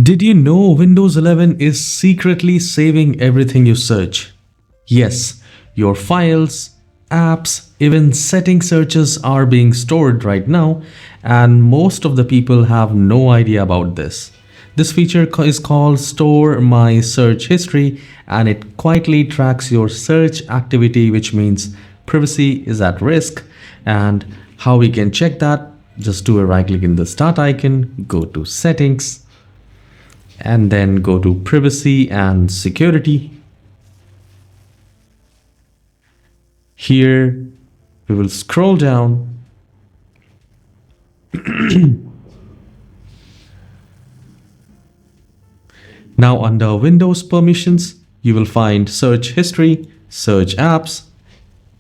Did you know Windows 11 is secretly saving everything you search? Yes, your files, apps, even setting searches are being stored right now, and most of the people have no idea about this. This feature is called Store My Search History, and it quietly tracks your search activity, which means privacy is at risk. And how we can check that? Just do a right click in the start icon, go to settings, and then go to privacy and security. Here we will scroll down. Now under Windows permissions, you will find search history, search apps.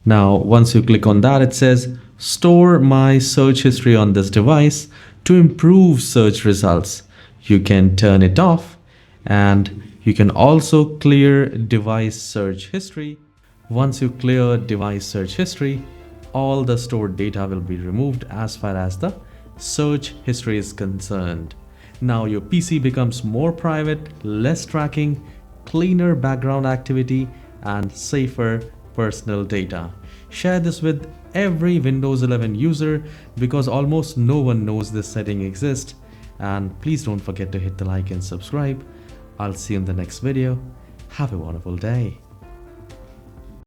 Now once you click on that, it says store my search history on this device to improve search results. You can turn it off, and you can also clear device search history. Once you clear device search history, all the stored data will be removed as far as the search history is concerned. Now your PC becomes more private, less tracking, cleaner background activity, and safer personal data. Share this with every Windows 11 user because almost no one knows this setting exists. And please don't forget to hit the like and subscribe. I'll see you in the next video. Have a wonderful day.